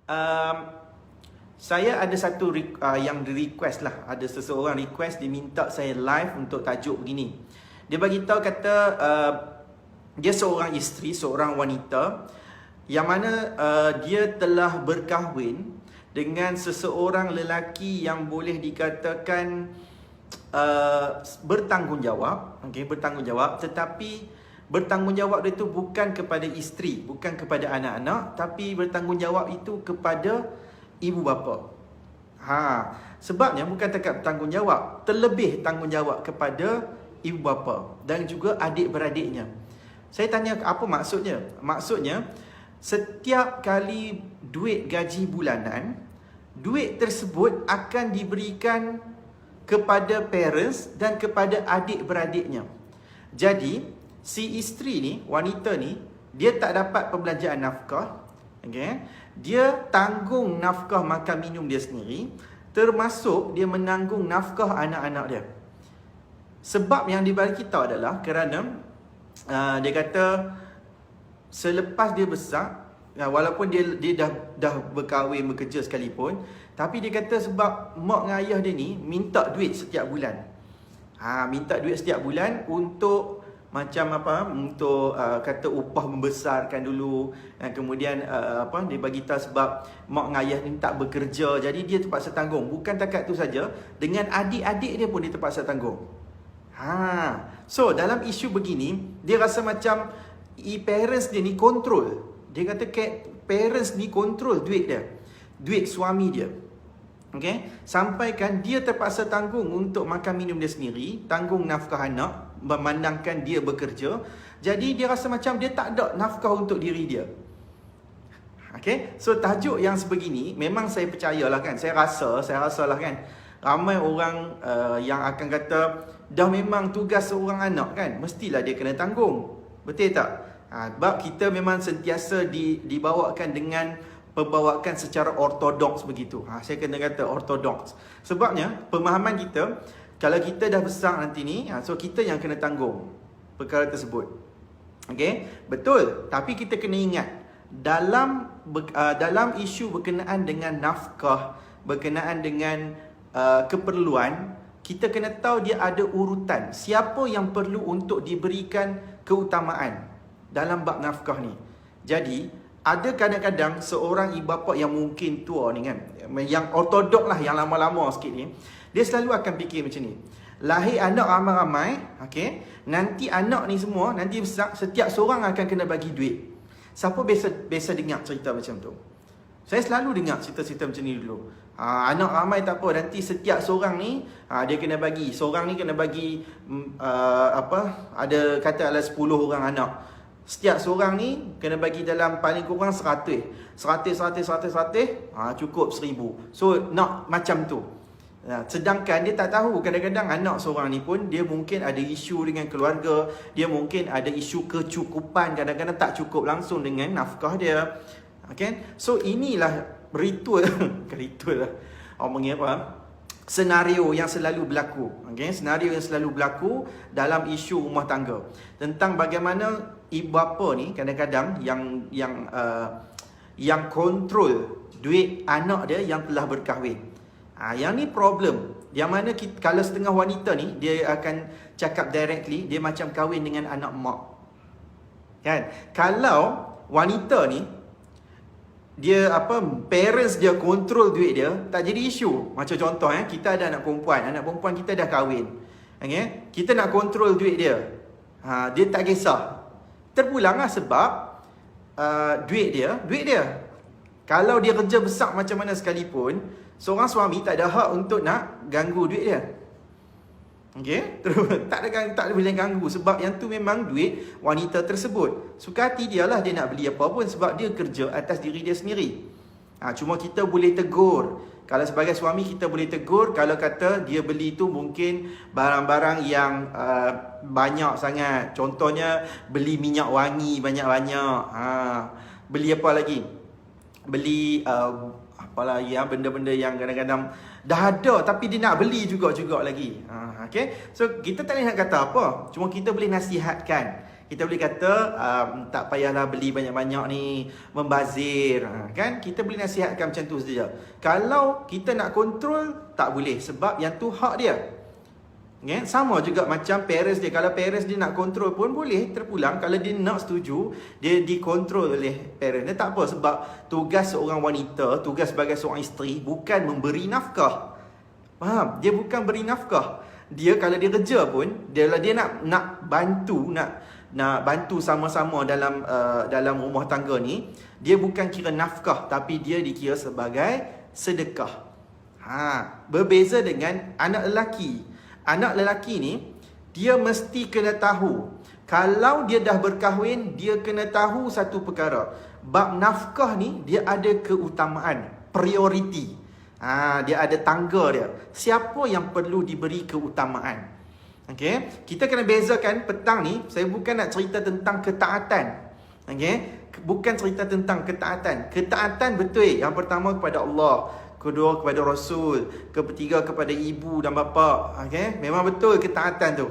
Um, saya ada satu yang di-request lah. Ada seseorang request, dia minta saya live untuk tajuk begini. Dia bagi tahu kata dia seorang isteri, seorang wanita yang mana dia telah berkahwin dengan seseorang lelaki yang boleh dikatakan bertanggungjawab, bertanggungjawab, tetapi bertanggungjawab dia itu bukan kepada isteri, bukan kepada anak-anak, tapi bertanggungjawab itu kepada ibu bapa. Sebabnya bukan takat bertanggungjawab, terlebih tanggungjawab kepada ibu bapa dan juga adik-beradiknya. Saya tanya apa maksudnya? Maksudnya setiap kali duit gaji bulanan, duit tersebut akan diberikan kepada parents dan kepada adik-beradiknya. Jadi si isteri ni, wanita ni, dia tak dapat pembelanjaan nafkah. Dia tanggung nafkah makan minum dia sendiri, termasuk dia menanggung nafkah anak-anak dia. Sebab yang dibagi kita adalah kerana dia kata selepas dia besar, walaupun dia dah berkahwin, bekerja sekalipun, tapi dia kata sebab mak dengan ayah dia ni minta duit setiap bulan. Minta duit setiap bulan untuk macam untuk kata upah membesarkan dulu, dan kemudian dia bagi tahu sebab mak dengan ayah ni tak bekerja, jadi dia terpaksa tanggung. Bukan takat tu saja, dengan adik-adik dia pun dia terpaksa tanggung. So dalam isu begini, dia rasa macam parents dia ni kontrol. Dia kata parents ni kontrol duit dia, duit suami dia. Sampaikan dia terpaksa tanggung untuk makan minum dia sendiri, tanggung nafkah anak, memandangkan dia bekerja. Jadi dia rasa macam dia tak ada nafkah untuk diri dia. So tajuk yang sebegini memang saya percayalah kan, saya rasalah kan, ramai orang yang akan kata dah memang tugas seorang anak kan, mestilah dia kena tanggung. Betul tak? Sebab kita memang sentiasa dibawakan dengan pembawaan secara ortodoks begitu. Saya kena kata ortodoks. Sebabnya pemahaman kita, kalau kita dah besar nanti ni, so kita yang kena tanggung perkara tersebut. Betul. Tapi kita kena ingat, dalam isu berkenaan dengan nafkah, berkenaan dengan keperluan, kita kena tahu dia ada urutan. Siapa yang perlu untuk diberikan keutamaan dalam bab nafkah ni. Jadi ada kadang-kadang seorang ibu bapa yang mungkin tua ni kan, yang ortodok lah, yang lama-lama sikit ni, dia selalu akan fikir macam ni. Lahir anak ramai-ramai, nanti anak ni semua, nanti besar, setiap seorang akan kena bagi duit. Siapa biasa dengar cerita macam tu? Saya selalu dengar cerita-cerita macam ni dulu. Anak ramai tak apa, nanti setiap seorang ni dia kena bagi. Seorang ni kena bagi ada katalah 10 orang anak. Setiap seorang ni kena bagi dalam paling kurang 100, cukup 1000. So nak macam tu. Sedangkan dia tak tahu, kadang-kadang anak seorang ni pun dia mungkin ada isu dengan keluarga, dia mungkin ada isu kecukupan, kadang-kadang tak cukup langsung dengan nafkah dia. So inilah ritual ritual lah, senario yang selalu berlaku. Senario yang selalu berlaku dalam isu rumah tangga, tentang bagaimana ibu bapa ni kadang-kadang yang kontrol duit anak dia yang telah berkahwin. Yang ni problem. Yang mana kalau setengah wanita ni, dia akan cakap directly, dia macam kahwin dengan anak mak. Kalau wanita ni, dia parents dia kontrol duit dia, tak jadi isu. Macam contoh kita ada anak perempuan kita dah kahwin. Kita nak kontrol duit dia. Dia tak kisah. Terpulanglah sebab duit dia. Kalau dia kerja besar macam mana sekalipun, seorang suami tak ada hak untuk nak ganggu duit dia. Tak boleh ganggu, sebab yang tu memang duit wanita tersebut. Suka hati dia lah dia nak beli apa pun, sebab dia kerja atas diri dia sendiri. Cuma kita boleh tegur. Kalau sebagai suami kita boleh tegur kalau kata dia beli tu mungkin barang-barang yang banyak sangat. Contohnya beli minyak wangi banyak-banyak. Beli apa lagi? Beli apalah benda-benda yang kadang-kadang dah ada tapi dia nak beli juga lagi. So kita tak boleh nak kata apa, cuma kita boleh nasihatkan. Kita boleh kata tak payahlah beli banyak-banyak ni, membazir, kan? Kita boleh nasihatkan macam tu saja. Kalau kita nak kontrol, tak boleh sebab yang tu hak dia. Okay? Sama juga macam parents dia. Kalau parents dia nak kontrol pun boleh terpulang. Kalau dia nak setuju, dia dikontrol oleh parents dia, tak apa. Sebab tugas seorang wanita, tugas sebagai seorang isteri bukan memberi nafkah. Faham? Dia bukan beri nafkah. Dia kalau dia kerja pun, dia nak bantu, nak bantu sama-sama dalam rumah tangga ni, dia bukan kira nafkah, tapi dia dikira sebagai sedekah. Berbeza dengan anak lelaki. Anak lelaki ni, dia mesti kena tahu. Kalau dia dah berkahwin, dia kena tahu satu perkara. Bab nafkah ni, dia ada keutamaan, prioriti. Dia ada tangga dia. Siapa yang perlu diberi keutamaan? Okay? Kita kena bezakan petang ni, saya bukan nak cerita tentang ketaatan. Okay? Bukan cerita tentang ketaatan. Ketaatan betul. Yang pertama kepada Allah, kedua kepada Rasul, ketiga kepada ibu dan bapa. Okay? Memang betul ketaatan tu.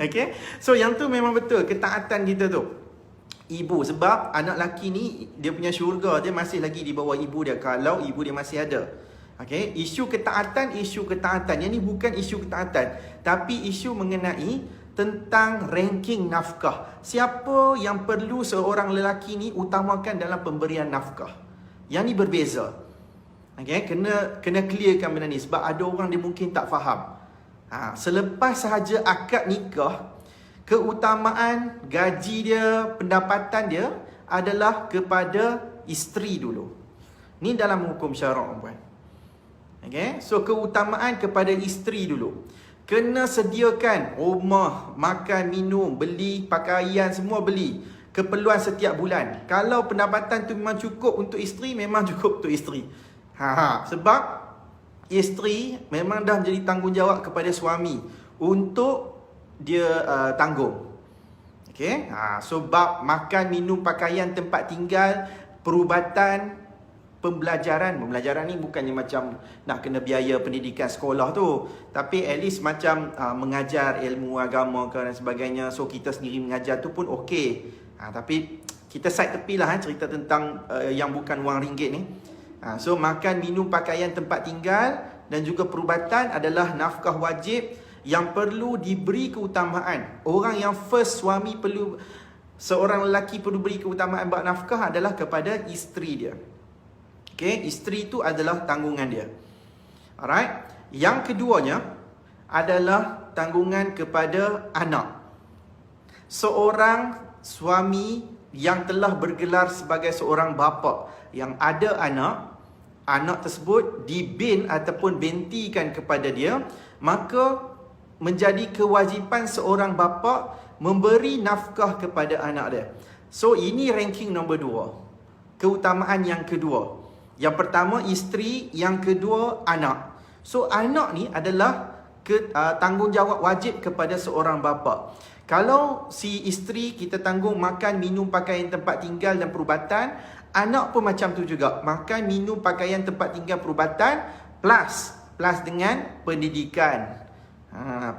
Okay? So yang tu memang betul ketaatan kita tu. Ibu, sebab anak lelaki ni dia punya syurga dia masih lagi di bawah ibu dia kalau ibu dia masih ada. Okay? Isu ketaatan. Yang ni bukan isu ketaatan, tapi isu mengenai tentang ranking nafkah. Siapa yang perlu seorang lelaki ni utamakan dalam pemberian nafkah? Yang ni berbeza. Okay? Kena clearkan benda ni sebab ada orang dia mungkin tak faham. Selepas sahaja akad nikah, keutamaan gaji dia, pendapatan dia adalah kepada isteri dulu. Ni dalam hukum syarak, puan. Okay? So keutamaan kepada isteri dulu. Kena sediakan rumah, makan, minum, beli pakaian, semua beli. Keperluan setiap bulan. Kalau pendapatan tu memang cukup untuk isteri, memang cukup untuk isteri. Sebab isteri memang dah menjadi tanggungjawab kepada suami untuk dia tanggung. Okay? Sebab makan, minum, pakaian, tempat tinggal, perubatan, pembelajaran ni bukannya macam nak kena biaya pendidikan sekolah tu, tapi at least macam mengajar ilmu agama ke dan sebagainya. So kita sendiri mengajar tu pun okey. Tapi kita side tepi lah cerita tentang yang bukan wang ringgit ni. So makan, minum, pakaian, tempat tinggal dan juga perubatan adalah nafkah wajib yang perlu diberi keutamaan. Orang yang first suami seorang lelaki perlu beri keutamaan bab nafkah adalah kepada isteri dia. Okay, isteri itu adalah tanggungan dia. Alright. Yang keduanya adalah tanggungan kepada anak. Seorang suami yang telah bergelar sebagai seorang bapa yang ada anak tersebut dibin ataupun bentikan kepada dia, maka menjadi kewajipan seorang bapa memberi nafkah kepada anak dia. So ini ranking nombor 2. Keutamaan yang kedua. Yang pertama isteri, yang kedua anak. So anak ni adalah tanggungjawab wajib kepada seorang bapa. Kalau si isteri kita tanggung makan, minum, pakaian, tempat tinggal dan perubatan, anak pun macam tu juga. Makan, minum, pakaian, tempat tinggal, perubatan plus dengan pendidikan.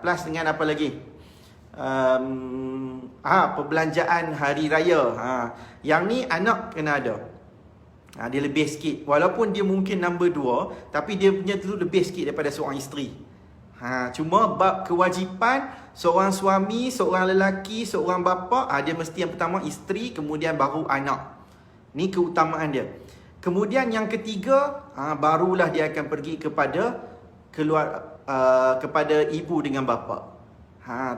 Plus dengan apa lagi? Perbelanjaan hari raya. Yang ni anak kena ada. Dia lebih sikit. Walaupun dia mungkin nombor 2, tapi dia punya tu lebih sikit daripada seorang isteri. Cuma bab kewajipan seorang suami, seorang lelaki, seorang bapa, dia mesti yang pertama isteri, kemudian baru anak. Ni keutamaan dia. Kemudian yang ketiga, barulah dia akan pergi kepada kepada ibu dengan bapa.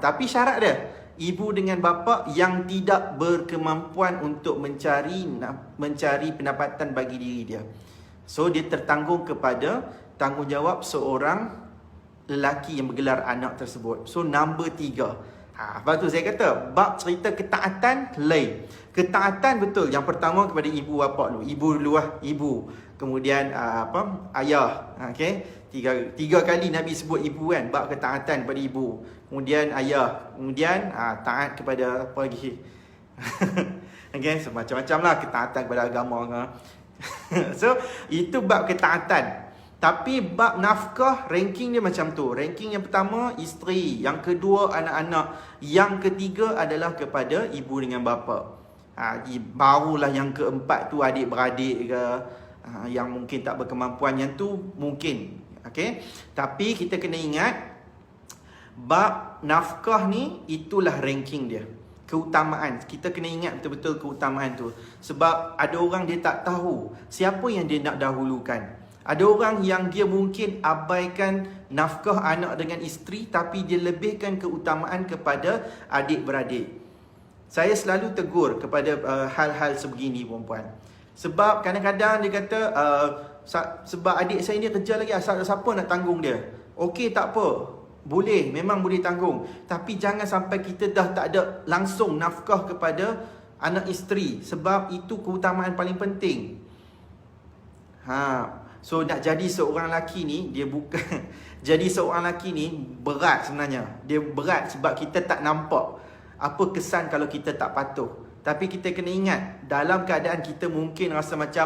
Tapi syarat dia, ibu dengan bapa yang tidak berkemampuan untuk mencari pendapatan bagi diri dia. So dia tertanggung kepada tanggungjawab seorang lelaki yang bergelar anak tersebut. So number 3. Lepas tu saya kata bab cerita ketaatan lain. Ketaatan betul. Yang pertama kepada ibu bapa dulu. Ibu dulu lah, ibu. Kemudian ayah. Okey. Tiga kali Nabi sebut ibu kan, bab ketaatan kepada ibu. Kemudian ayah, kemudian taat kepada apa lagi? Okay, so macam-macam lah ketaatan kepada agama. So itu bab ketaatan. Tapi bab nafkah, ranking dia macam tu. Ranking yang pertama, isteri. Yang kedua, anak-anak. Yang ketiga adalah kepada ibu dengan bapa. Barulah yang keempat tu adik-beradik ke, yang mungkin tak berkemampuan. Yang tu mungkin. Okay? Tapi kita kena ingat, bab nafkah ni, itulah ranking dia. Keutamaan. Kita kena ingat betul-betul keutamaan tu. Sebab ada orang dia tak tahu siapa yang dia nak dahulukan. Ada orang yang dia mungkin abaikan nafkah anak dengan isteri, tapi dia lebihkan keutamaan kepada adik-beradik. Saya selalu tegur kepada hal-hal sebegini, perempuan. Sebab kadang-kadang dia kata, sebab adik saya ni kerja lagi, siapa nak tanggung dia? Okey, tak apa. Boleh, memang boleh tanggung. Tapi jangan sampai kita dah tak ada langsung nafkah kepada anak isteri. Sebab itu keutamaan paling penting. So nak jadi seorang lelaki ni, dia bukan jadi seorang lelaki ni berat sebenarnya. Dia berat sebab kita tak nampak apa kesan kalau kita tak patuh. Tapi kita kena ingat, dalam keadaan kita mungkin rasa macam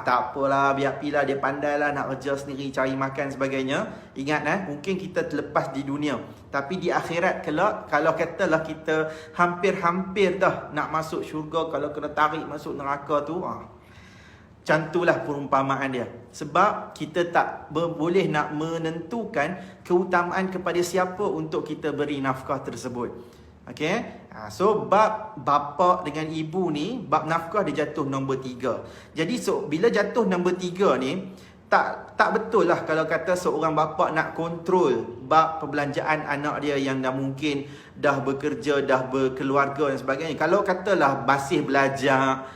tak apalah, biar pilah, dia pandai lah nak kerja sendiri, cari makan sebagainya. Ingat mungkin kita terlepas di dunia. Tapi di akhirat kelak, kalau katalah kita hampir-hampir dah nak masuk syurga, kalau kena tarik masuk neraka tu, macam itulah perumpamaan dia. Sebab kita tak boleh nak menentukan keutamaan kepada siapa untuk kita beri nafkah tersebut. Okay? So bab bapa dengan ibu ni, bab nafkah dia jatuh nombor 3. Jadi bila jatuh nombor 3 ni, tak betul lah kalau kata seorang bapa nak kontrol bab perbelanjaan anak dia yang dah mungkin dah bekerja, dah berkeluarga dan sebagainya. Kalau katalah masih belajar,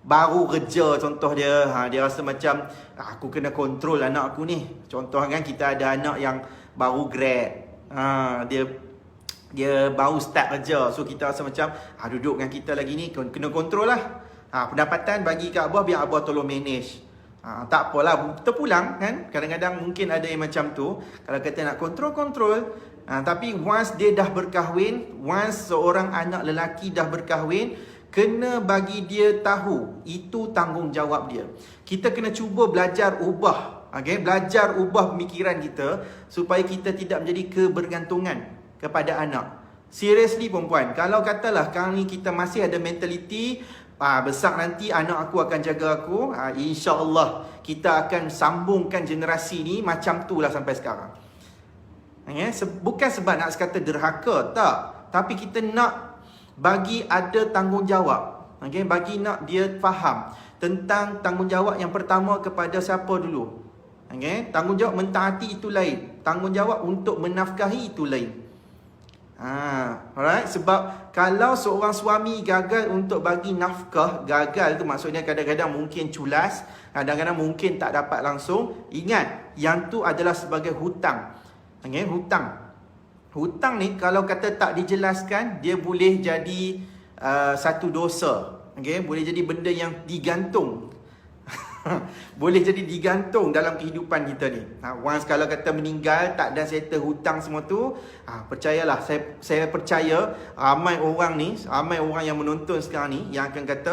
baru kerja contoh dia, dia rasa macam aku kena kontrol anak aku ni. Contoh kan, kita ada anak yang baru grad, dia baru start kerja. So kita rasa macam duduk dengan kita lagi ni, kena kontrol lah. Pendapatan bagi kat abah, biar abah tolong manage. Tak apalah, terpulang kan. Kadang-kadang mungkin ada yang macam tu. Kalau kata nak kontrol. Tapi once dia dah berkahwin, once seorang anak lelaki dah berkahwin, kena bagi dia tahu itu tanggungjawab dia. Kita kena cuba belajar ubah, belajar ubah pemikiran kita supaya kita tidak menjadi kebergantungan kepada anak. Seriously perempuan, kalau katalah kali ni kita masih ada mentaliti besar nanti anak aku akan jaga aku, insya-Allah kita akan sambungkan generasi ni macam tu lah sampai sekarang. Bukan sebab nak sekata derhaka, tak, tapi kita nak bagi ada tanggungjawab. Bagi nak dia faham tentang tanggungjawab yang pertama kepada siapa dulu. Tanggungjawab mentaati itu lain, tanggungjawab untuk menafkahi itu lain. Alright, sebab kalau seorang suami gagal untuk bagi nafkah, gagal tu maksudnya kadang-kadang mungkin culas, kadang-kadang mungkin tak dapat langsung. Ingat, yang tu adalah sebagai hutang. Hutang ni kalau kata tak dijelaskan, dia boleh jadi satu dosa. Boleh jadi benda yang digantung. Boleh jadi digantung dalam kehidupan kita ni. Once kalau kata meninggal, tak ada settle hutang semua tu, percayalah, saya percaya ramai orang yang menonton sekarang ni yang akan kata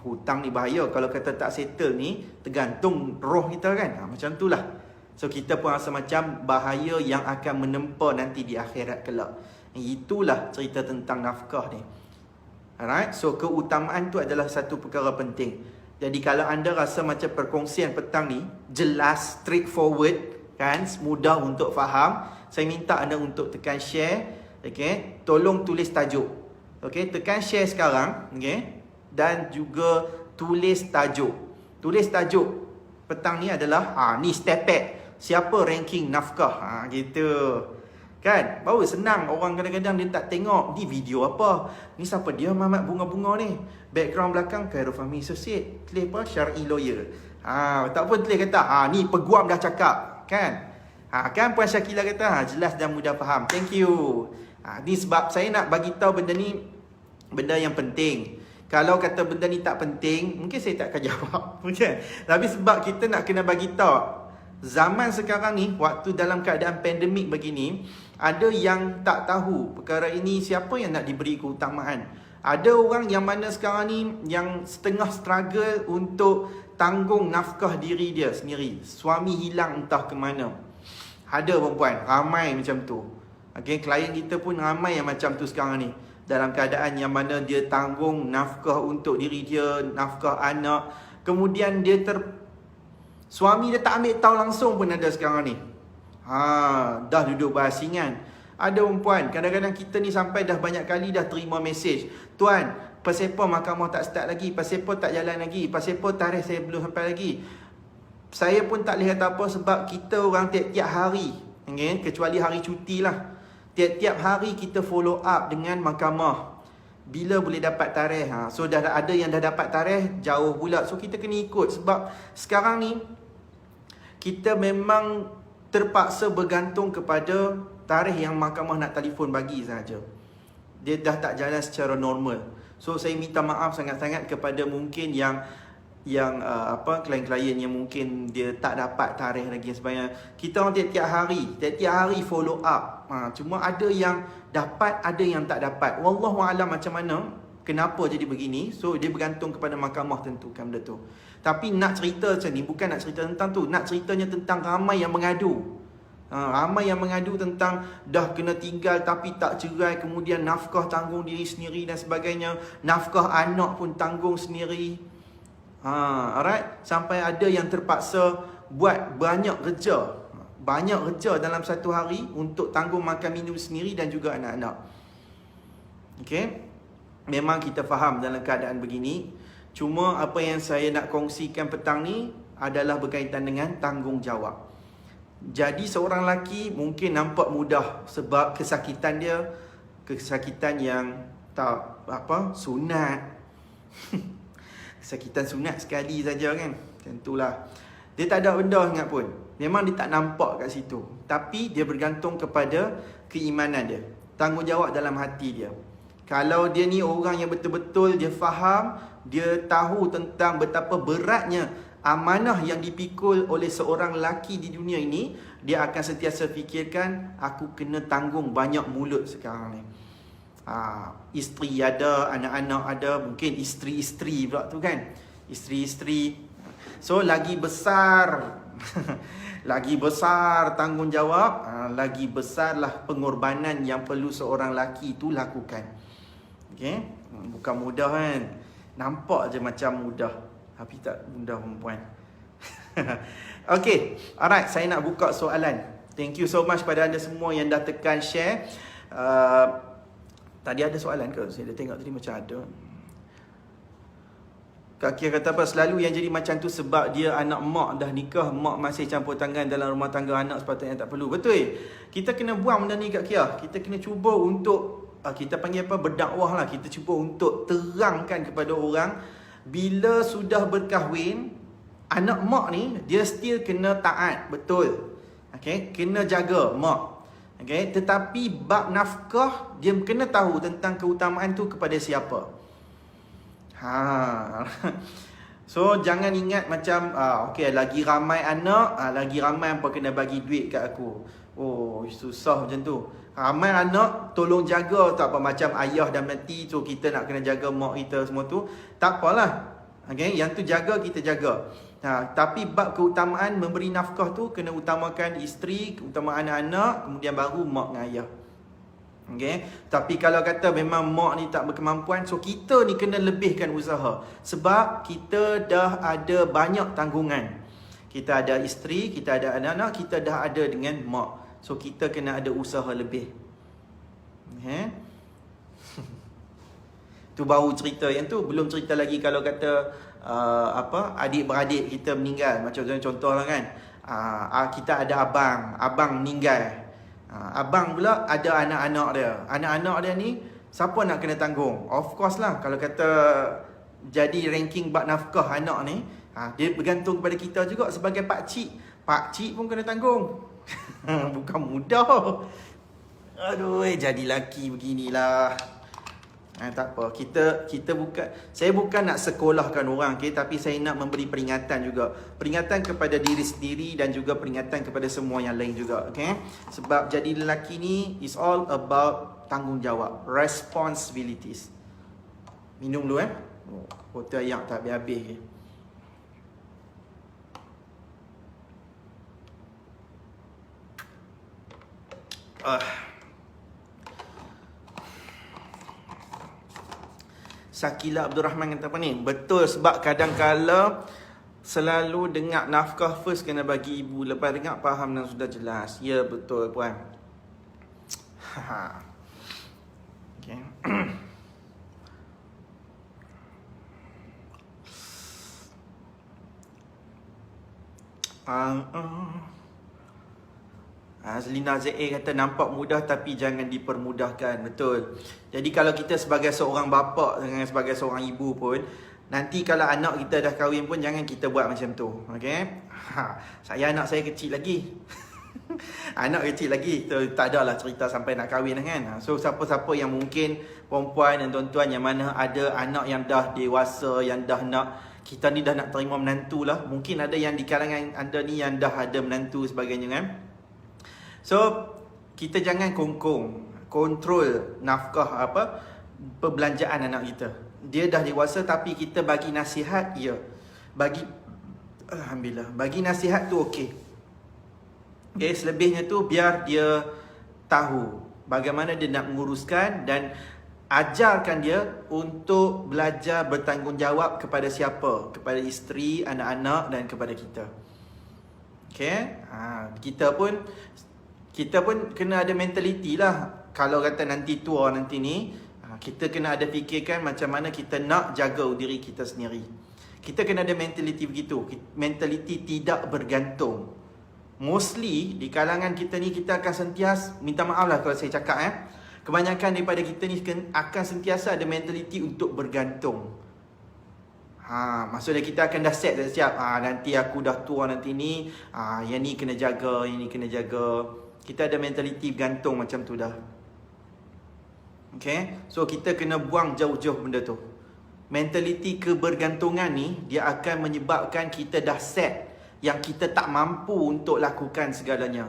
hutang ni bahaya, kalau kata tak settle ni tergantung roh kita kan. Macam tu lah. So kita pun rasa macam bahaya yang akan menempa nanti di akhirat kelak. Itulah cerita tentang nafkah ni. Alright, so keutamaan tu adalah satu perkara penting. Jadi kalau anda rasa macam perkongsian petang ni jelas, straightforward kan, mudah untuk faham, saya minta anda untuk tekan share. Tolong tulis tajuk. Tekan share sekarang, dan juga tulis tajuk. Tulis tajuk petang ni adalah ni step back. Siapa ranking nafkah? Gitu. Kan? Baru senang. Orang kadang-kadang dia tak tengok ni video apa. Ni siapa dia Mamat bunga-bunga ni? Background belakang Khairul Fahmi Associate. Tulis apa? Syar'i lawyer. Tak pun tulis kata ni peguam dah cakap. Kan? Kan Puan Syakila kata jelas dan mudah faham. Thank you. Ni sebab saya nak bagi tahu benda ni benda yang penting. Kalau kata benda ni tak penting, mungkin saya tak akan jawab. Mungkin. Tapi sebab kita nak kena bagi tahu, zaman sekarang ni, waktu dalam keadaan pandemik begini, ada yang tak tahu perkara ini, siapa yang nak diberi keutamaan. Ada orang yang mana sekarang ni yang setengah struggle untuk tanggung nafkah diri dia sendiri. Suami hilang entah ke mana. Ada perempuan, ramai macam tu. Okay, klien kita pun ramai yang macam tu sekarang ni. Dalam keadaan yang mana dia tanggung nafkah untuk diri dia, nafkah anak. Kemudian suami dia tak ambil tahu langsung pun ada sekarang ni. Dah duduk berasingan. Ada perempuan, kadang-kadang kita ni sampai dah banyak kali dah terima mesej. Tuan, pasepo mahkamah tak start lagi, pasepo tak jalan lagi, pasepo tarikh saya belum sampai lagi. Saya pun tak lihat apa sebab kita orang tiap-tiap hari, okay? Kecuali hari cuti lah, tiap-tiap hari kita follow up dengan mahkamah. Bila boleh dapat tarikh? So dah ada yang dah dapat tarikh, jauh pula. So kita kena ikut sebab sekarang ni kita memang terpaksa bergantung kepada tarikh yang mahkamah nak telefon bagi sahaja. Dia dah tak jalan secara normal. So saya minta maaf sangat-sangat kepada mungkin yang klien-klien yang mungkin dia tak dapat tarikh lagi sebagainya. Kita orang tiap-tiap hari follow up. Cuma ada yang dapat, ada yang tak dapat. Wallahu a'lam macam mana, kenapa jadi begini. So dia bergantung kepada mahkamah tentukan benda tu. Tapi nak cerita macam ni, bukan nak cerita tentang tu, nak ceritanya tentang ramai yang mengadu. Ramai yang mengadu tentang dah kena tinggal tapi tak cerai, kemudian nafkah tanggung diri sendiri dan sebagainya, nafkah anak pun tanggung sendiri. Alright, sampai ada yang terpaksa buat banyak kerja dalam satu hari untuk tanggung makan minum sendiri dan juga anak-anak. Okay, memang kita faham dalam keadaan begini. Cuma apa yang saya nak kongsikan petang ni adalah berkaitan dengan tanggungjawab. Jadi seorang lelaki mungkin nampak mudah sebab kesakitan dia, kesakitan yang tak sunat. Kesakitan sunat sekali saja kan. Tentulah dia tak ada benda sangat pun. Memang dia tak nampak kat situ. Tapi dia bergantung kepada keimanan dia, tanggungjawab dalam hati dia. Kalau dia ni orang yang betul-betul dia faham, dia tahu tentang betapa beratnya amanah yang dipikul oleh seorang lelaki di dunia ini, dia akan sentiasa fikirkan, aku kena tanggung banyak mulut sekarang ni. Isteri ada, anak-anak ada, mungkin isteri-isteri pula tu kan. Isteri-isteri. So lagi besar lagi besar tanggungjawab, lagi besarlah pengorbanan yang perlu seorang lelaki itu lakukan. Okay? Bukan mudah kan. Nampak je macam mudah, tapi tak mudah perempuan. Okay, alright, saya nak buka soalan. Thank you so much kepada anda semua yang dah tekan share. Tadi ada soalan ke? Saya dah tengok tadi macam ada. Kak Kia kata apa? Selalu yang jadi macam tu sebab dia anak mak dah nikah, mak masih campur tangan dalam rumah tangga anak, sepatutnya tak perlu. Betul. Kita kena buang benda ni Kak Kia. Kita kena cuba untuk kita panggil berdakwah lah. Kita cuba untuk terangkan kepada orang, bila sudah berkahwin, anak mak ni dia still kena taat, betul. Okay, kena jaga mak. Okay, tetapi bab nafkah dia kena tahu tentang keutamaan tu kepada siapa. So jangan ingat macam okay, lagi ramai anak, lagi ramai apa kena bagi duit kat aku. Oh, susah macam tu. Ramai anak, tolong jaga, tak apa, macam ayah dah mati, so kita nak kena jaga mak kita semua tu. Tak apalah. Okay, yang tu jaga, kita jaga. Tapi bab keutamaan memberi nafkah tu kena utamakan isteri, keutamaan anak-anak, kemudian baru mak dengan ayah. Okay. Tapi kalau kata memang mak ni tak berkemampuan, so kita ni kena lebihkan usaha. Sebab kita dah ada banyak tanggungan. Kita ada isteri, kita ada anak-anak, kita dah ada dengan mak. So kita kena ada usaha lebih. Okay. Tu baru cerita yang tu. Belum cerita lagi kalau kata adik-beradik kita meninggal. Macam contohlah kan, kita ada abang meninggal. Abang pula ada anak-anak dia. Anak-anak dia ni siapa nak kena tanggung? Of course lah, kalau kata jadi ranking bab nafkah anak ni, dia bergantung kepada kita juga sebagai pakcik. Pakcik pun kena tanggung. Bukan mudah. Aduh, jadi lelaki beginilah. Tak apa, kita bukan, saya bukan nak sekolahkan orang, okay? Tapi saya nak memberi peringatan juga. Peringatan kepada diri sendiri dan juga peringatan kepada semua yang lain juga, okay? Sebab jadi lelaki ni is all about tanggungjawab, responsibilities. Minum dulu Botol ayak tak habis-habis. Ah. Sakila Abdul Rahman kata apa ni? Betul, sebab kadang-kala selalu dengar nafkah first kena bagi ibu, lepas dengar faham dan sudah jelas. Ya, betul puan. Okay. Zelina ZA kata nampak mudah tapi jangan dipermudahkan. Betul. Jadi kalau kita sebagai seorang bapa dengan sebagai seorang ibu pun, nanti kalau anak kita dah kahwin pun jangan kita buat macam tu. Okay? Anak saya kecil lagi. Anak kecil lagi, tak adalah cerita sampai nak kahwin kan. So siapa-siapa yang mungkin perempuan dan tuan-tuan yang mana ada anak yang dah dewasa, yang dah nak, kita ni dah nak terima menantu lah. Mungkin ada yang di kalangan anda ni yang dah ada menantu sebagainya kan. So kita jangan kontrol nafkah perbelanjaan anak kita. Dia dah dewasa tapi kita bagi nasihat, ya. Alhamdulillah, bagi nasihat tu okey. Okay, selebihnya tu biar dia tahu bagaimana dia nak menguruskan, dan ajarkan dia untuk belajar bertanggungjawab kepada siapa? Kepada isteri, anak-anak dan kepada kita. Okay? Kita pun kena ada mentaliti lah. Kalau kata nanti tua nanti ni, kita kena ada fikirkan macam mana kita nak jaga diri kita sendiri. Kita kena ada mentaliti begitu. Mentaliti tidak bergantung. Mostly di kalangan kita ni, kita akan sentiasa, minta maaf lah kalau saya cakap kebanyakan daripada kita ni akan sentiasa ada mentaliti untuk bergantung. Maksudnya kita akan dah set dah siap. Nanti aku dah tua nanti ni, yang ni kena jaga, yang ni kena jaga. Kita ada mentaliti bergantung macam tu dah. Okay? So kita kena buang jauh-jauh benda tu. Mentaliti kebergantungan ni, dia akan menyebabkan kita dah set yang kita tak mampu untuk lakukan segalanya.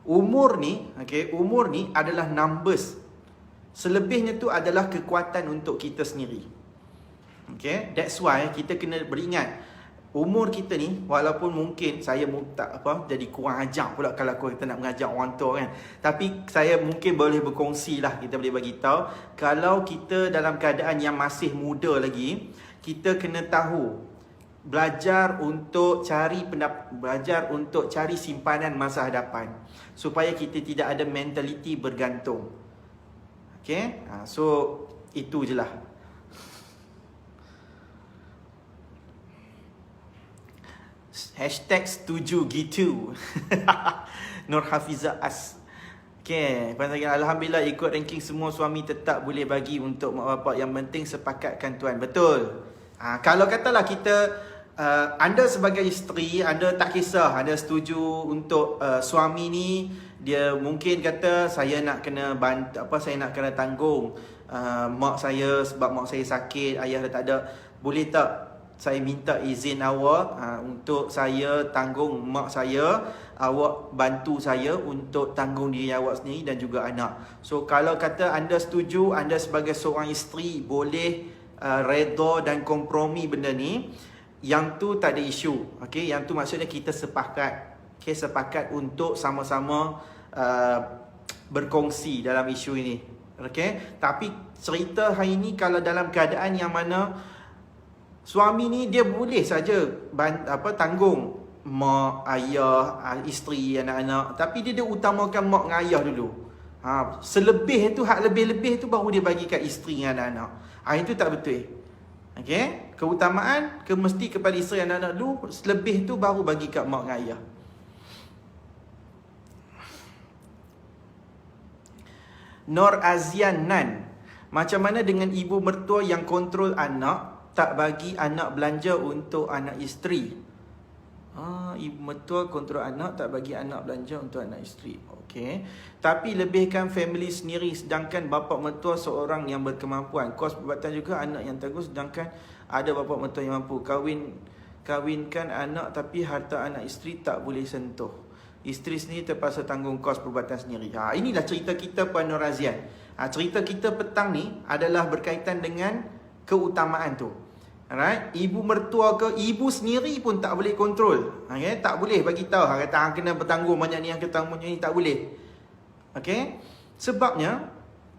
Umur ni adalah numbers. Selebihnya tu adalah kekuatan untuk kita sendiri. Okay? That's why kita kena beringat, umur kita ni, walaupun mungkin saya jadi kurang ajar pula kalau kita nak mengajar orang tua kan. Tapi saya mungkin boleh berkongsi lah, kita boleh bagi tahu, kalau kita dalam keadaan yang masih muda lagi, kita kena tahu belajar untuk cari simpanan masa hadapan, supaya kita tidak ada mentaliti bergantung. Okay? So itu je lah. #setuju gitu. Nur Hafiza As. Okay, alhamdulillah ikut ranking semua suami tetap boleh bagi untuk mak bapak. Yang penting sepakatkan tuan. Betul. Kalau katalah kita anda sebagai isteri, anda tak kisah, anda setuju untuk suami ni, dia mungkin kata saya nak kena saya nak kena tanggung mak saya sebab mak saya sakit, ayah dah tak ada. Boleh tak saya minta izin awak untuk saya tanggung mak saya, awak bantu saya untuk tanggung diri awak sendiri dan juga anak. So kalau kata anda setuju, anda sebagai seorang isteri boleh redha dan kompromi benda ni, yang tu tak ada isu. Okay? Yang tu maksudnya kita sepakat. Okay? Sepakat untuk sama-sama berkongsi dalam isu ini. Okay? Tapi cerita hari ni kalau dalam keadaan yang mana suami ni dia boleh saja tanggung mak, ayah, isteri, anak-anak, tapi dia utamakan mak dengan ayah dulu. Selebih tu, hak lebih-lebih tu baru dia bagi kat isteri dan anak-anak. Itu tak betul. Okey, keutamaan mesti kepada isteri dan anak-anak dulu, selebih tu baru bagi kat mak dengan ayah. Nur Azian Nan, macam mana dengan ibu mertua yang kontrol anak, tak bagi anak belanja untuk anak isteri? Ibu mertua kontrol anak, tak bagi anak belanja untuk anak isteri. Okey. Tapi lebihkan family sendiri, sedangkan bapa mertua seorang yang berkemampuan. Kos perubatan juga anak yang tanggung, sedangkan ada bapa mertua yang mampu. Kahwinkan anak tapi harta anak isteri tak boleh sentuh. Isteri sendiri terpaksa tanggung kos perubatan sendiri. Inilah cerita kita Puan Nur Azian. Cerita kita petang ni adalah berkaitan dengan keutamaan tu. Alright, ibu mertua ke ibu sendiri pun tak boleh kontrol. Tak boleh bagi tahu kata kena bertanggung banyak ni, yang ketanggung banyak ni, tak boleh. Okey? Sebabnya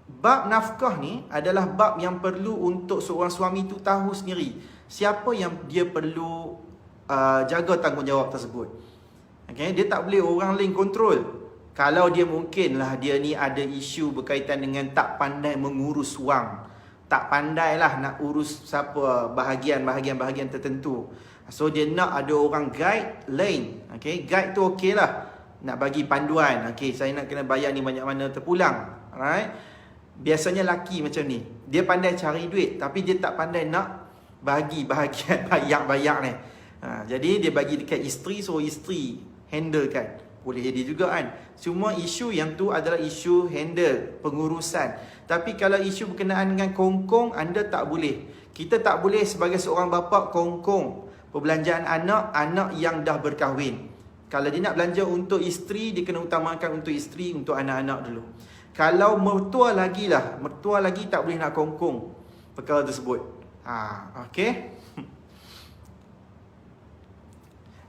bab nafkah ni adalah bab yang perlu untuk seorang suami tu tahu sendiri siapa yang dia perlu jaga tanggungjawab tersebut. Okey, dia tak boleh orang lain kontrol. Kalau dia mungkinlah dia ni ada isu berkaitan dengan tak pandai mengurus wang, tak pandailah nak urus siapa bahagian tertentu. So dia nak ada orang guide lain. Okey, guide tu okey lah. Nak bagi panduan. Okey, saya nak kena bayar ni banyak mana terpulang. Alright. Biasanya laki macam ni. Dia pandai cari duit tapi dia tak pandai nak bagi bahagian bayar ni. Jadi dia bagi dekat isteri, so isteri handle kan. Boleh jadi juga kan. Cuma isu yang tu adalah isu handle, pengurusan. Tapi kalau isu berkenaan dengan kongkong, anda tak boleh. Kita tak boleh sebagai seorang bapa kongkong perbelanjaan anak yang dah berkahwin. Kalau dia nak belanja untuk isteri, dia kena utamakan untuk isteri, untuk anak-anak dulu. Kalau mertua lagi tak boleh nak kongkong perkara tersebut. Okey.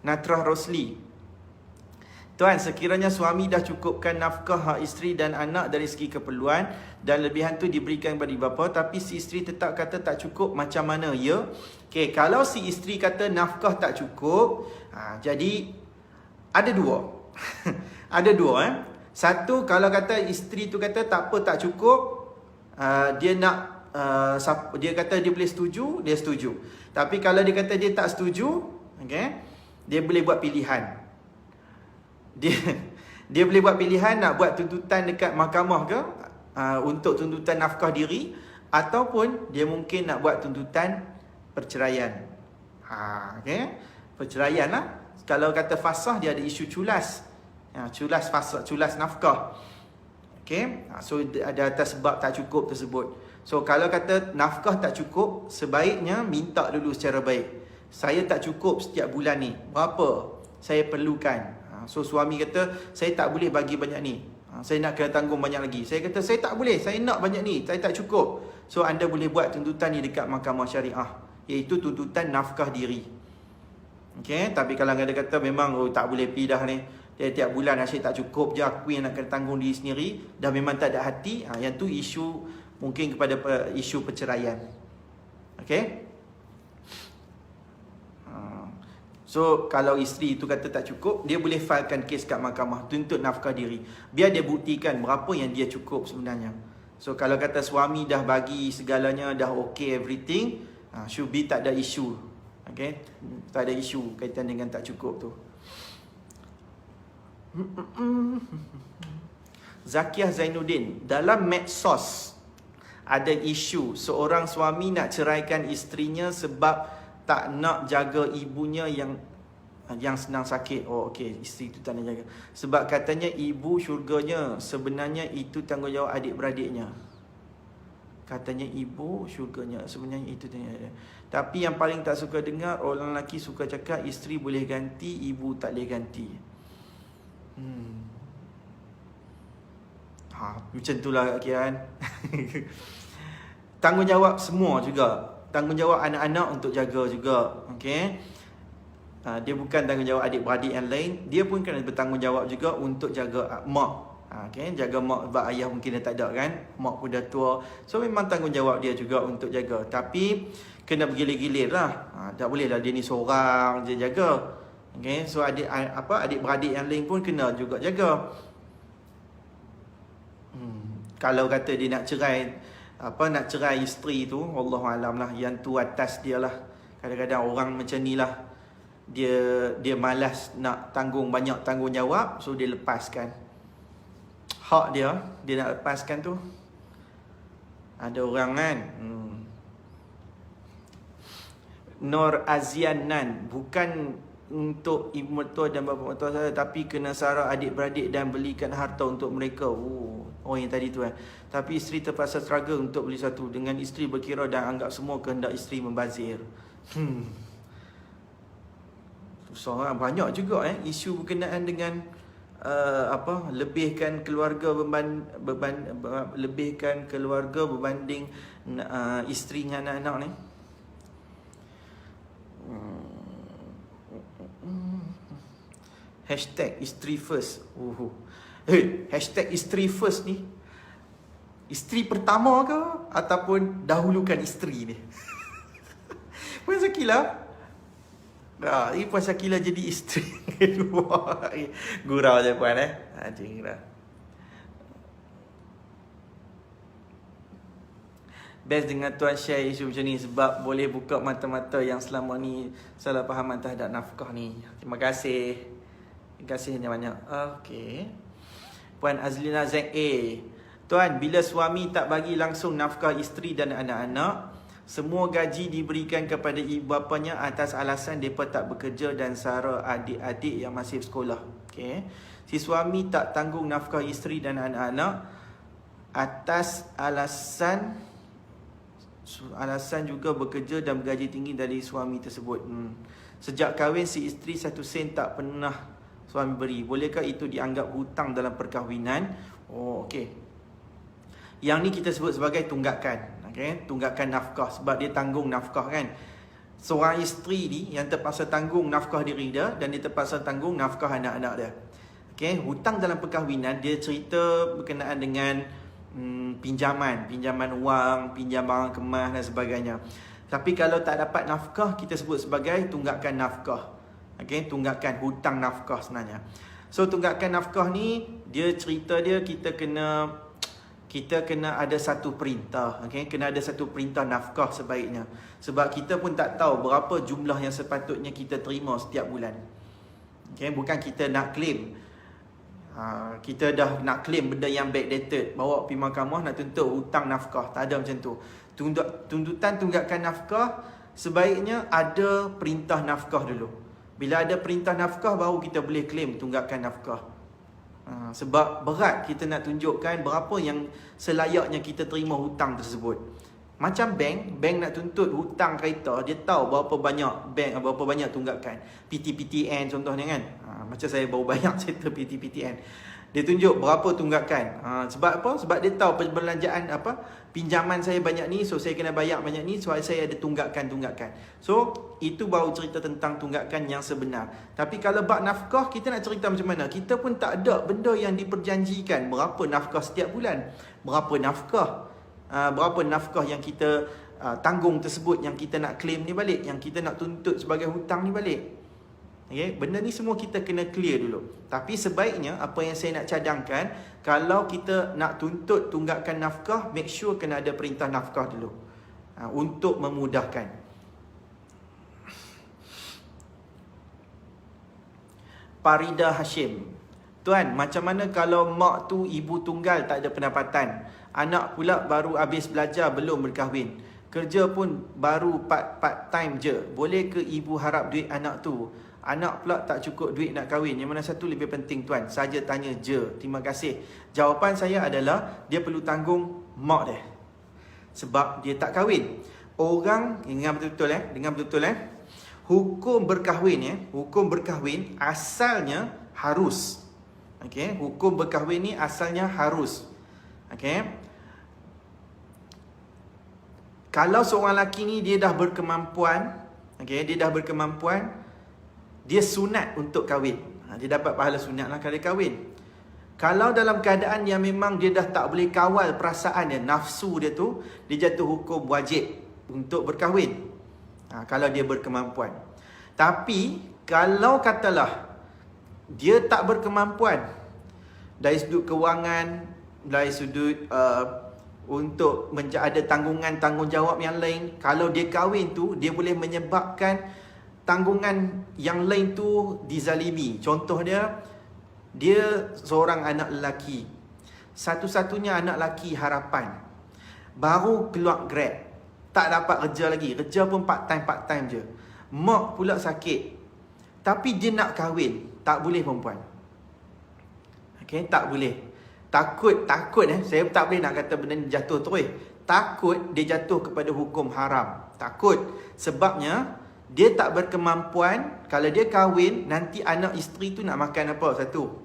Natrah Rosli. Tuan, sekiranya suami dah cukupkan nafkah hak isteri dan anak dari segi keperluan dan lebihan tu diberikan kepada bapa, tapi si isteri tetap kata tak cukup, macam mana ya? Okey, kalau si isteri kata nafkah tak cukup, jadi ada dua. Ada dua. Satu, kalau kata isteri tu kata tak apa, tak cukup, dia nak dia kata dia boleh setuju, dia setuju. Tapi kalau dia kata dia tak setuju, okey, dia boleh buat pilihan. Dia boleh buat pilihan nak buat tuntutan dekat mahkamah ke untuk tuntutan nafkah diri, ataupun dia mungkin nak buat tuntutan perceraian. Okey, perceraian lah. Kalau kata fasah, dia ada isu culas. Culas fasah, culas nafkah. Okey, so ada atas sebab tak cukup tersebut. So kalau kata nafkah tak cukup, sebaiknya minta dulu secara baik. Saya tak cukup setiap bulan ni, berapa saya perlukan. So suami kata, saya tak boleh bagi banyak ni, saya nak kena tanggung banyak lagi. Saya kata, saya tak boleh, saya nak banyak ni, saya tak cukup. So anda boleh buat tuntutan ni dekat mahkamah syariah, iaitu tuntutan nafkah diri. Okay? Tapi kalau anda kata memang tak boleh pergi dah ni, tiap bulan asyik tak cukup je, aku yang nak kena tanggung diri sendiri, dah memang tak ada hati, yang tu isu mungkin kepada isu perceraian. Okay? So kalau isteri itu kata tak cukup, dia boleh filekan kes kat mahkamah, tuntut nafkah diri, biar dia buktikan berapa yang dia cukup sebenarnya. So kalau kata suami dah bagi segalanya, dah okay everything, should be tak ada isu. Okay? Tak ada isu kaitan dengan tak cukup tu. Zakiah Zainuddin, dalam medsos ada isu seorang suami nak ceraikan isterinya sebab tak nak jaga ibunya yang sedang sakit. Oh okey, isteri tu tak nak jaga. Sebab katanya ibu syurganya, sebenarnya itu tanggungjawab adik-beradiknya. Katanya ibu syurganya, sebenarnya itu tanggungjawab. Tapi yang paling tak suka dengar, orang lelaki suka cakap isteri boleh ganti, ibu tak boleh ganti. Macam itulah kan. Tanggungjawab semua juga. Tanggungjawab anak-anak untuk jaga juga. Okey. Dia bukan tanggungjawab adik-beradik yang lain, dia pun kena bertanggungjawab juga untuk jaga mak. Okey, jaga mak sebab ayah mungkin dah tak ada kan, mak pun dah tua. So memang tanggungjawab dia juga untuk jaga. Tapi kena bergilir-gilir lah. Tak boleh lah dia ni seorang je jaga. Okey, so adik-beradik yang lain pun kena juga jaga. Kalau kata dia nak cerai isteri tu, wallahualam lah, yang tu atas dia lah. Kadang-kadang orang macam ni lah, dia malas nak tanggung banyak tanggungjawab, so dia lepaskan hak dia nak lepaskan tu. Ada orang kan, Nur Azianan, bukan untuk ibu mertua dan bapa mertua saya, tapi kena sarah adik-beradik dan belikan harta untuk mereka. Yang tadi tu kan. Tapi isteri terpaksa struggle untuk beli satu, dengan isteri berkira dan anggap semua kehendak isteri membazir. Susah lah. Banyak juga isu berkenaan dengan lebihkan keluarga lebihkan keluarga berbanding isteri dengan anak-anak ni. Hashtag isteri first. Hashtag isteri first ni, isteri pertama ke ataupun dahulukan isteri ni? Puan Syakila, ini Puan Syakila jadi isteri kedua. Gurau je Puan Gurau. Best dengan Tuan share isu macam ni sebab boleh buka mata-mata yang selama ni salah fahaman terhadap nafkah ni. Terima kasih. Terima kasih banyak. Okey. Puan Azlina ZA. Tuan, bila suami tak bagi langsung nafkah isteri dan anak-anak, semua gaji diberikan kepada ibu bapanya atas alasan mereka tak bekerja dan sara adik-adik yang masih sekolah. Okey. Si suami tak tanggung nafkah isteri dan anak-anak atas alasan juga bekerja dan bergaji tinggi dari suami tersebut. Sejak kahwin si isteri 1 sen tak pernah suami beri. Bolehkah itu dianggap hutang dalam perkahwinan? Oh, okey. Yang ni kita sebut sebagai tunggakan. Okey, tunggakan nafkah sebab dia tanggung nafkah kan. Seorang isteri ni yang terpaksa tanggung nafkah diri dia dan dia terpaksa tanggung nafkah anak-anak dia. Okey, hutang dalam perkahwinan dia cerita berkenaan dengan pinjaman wang, pinjaman kemas dan sebagainya. Tapi kalau tak dapat nafkah, kita sebut sebagai tunggakan nafkah. Okey, tunggakan hutang nafkah sebenarnya. So tunggakan nafkah ni dia cerita dia kita kena ada satu perintah. Okey, kena ada satu perintah nafkah sebaiknya. Sebab kita pun tak tahu berapa jumlah yang sepatutnya kita terima setiap bulan. Okey, bukan kita nak claim. Kita dah nak claim benda yang backdated, bawa pergi mahkamah nak tuntut hutang nafkah. Tak ada macam tu. Tuntutan tunggakan nafkah sebaiknya ada perintah nafkah dulu. Bila ada perintah nafkah baru kita boleh claim tunggakan nafkah. Sebab berat kita nak tunjukkan berapa yang selayaknya kita terima hutang tersebut. Macam bank nak tuntut hutang kereta, dia tahu berapa banyak tunggakan. PTPTN contohnya kan. Macam saya baru banyak cerita PTPTN. Dia tunjuk berapa tunggakan. Sebab apa? Sebab dia tahu perbelanjaan pinjaman saya banyak ni, so saya kena bayar banyak ni, so saya ada tunggakan. So itu baru cerita tentang tunggakan yang sebenar. Tapi kalau bab nafkah, kita nak cerita macam mana? Kita pun tak ada benda yang diperjanjikan. Berapa nafkah setiap bulan? Berapa nafkah yang kita tanggung tersebut, yang kita nak claim ni balik, yang kita nak tuntut sebagai hutang ni balik. Okay? Benda ni semua kita kena clear dulu. Tapi sebaiknya apa yang saya nak cadangkan, kalau kita nak tuntut tunggakan nafkah, make sure kena ada perintah nafkah dulu, untuk memudahkan. Parida Hashim. Tuan, macam mana kalau mak tu ibu tunggal tak ada pendapatan, anak pula baru habis belajar belum berkahwin, kerja pun baru part time je, boleh ke ibu harap duit anak tu? Anak pula tak cukup duit nak kahwin. Yang mana satu lebih penting tuan? Saja tanya je. Terima kasih. Jawapan saya adalah dia perlu tanggung mak dia. Sebab dia tak kahwin. Orang, dengar betul-betul hukum berkahwin asalnya harus. Okey, hukum berkahwin ni asalnya harus. Okey. Kalau seorang lelaki ni dia dah berkemampuan, dia sunat untuk kahwin. Dia dapat pahala sunat lah kalau dia kahwin. Kalau dalam keadaan yang memang dia dah tak boleh kawal perasaan dia, nafsu dia tu, dia jatuh hukum wajib untuk berkahwin. Kalau dia berkemampuan. Tapi kalau katalah dia tak berkemampuan dari sudut kewangan, dari sudut untuk ada tanggungjawab yang lain, kalau dia kahwin tu, dia boleh menyebabkan tanggungan yang lain tu dizalimi. Contoh dia seorang anak lelaki, satu-satunya anak lelaki harapan, baru keluar grad, tak dapat kerja lagi, kerja pun part time je. Mak pula sakit, tapi dia nak kahwin, tak boleh perempuan. Okay, tak boleh. Takut saya tak boleh nak kata benda ni jatuh terus. Takut dia jatuh kepada hukum haram. Takut sebabnya dia tak berkemampuan. Kalau dia kahwin, nanti anak isteri tu nak makan apa? Satu.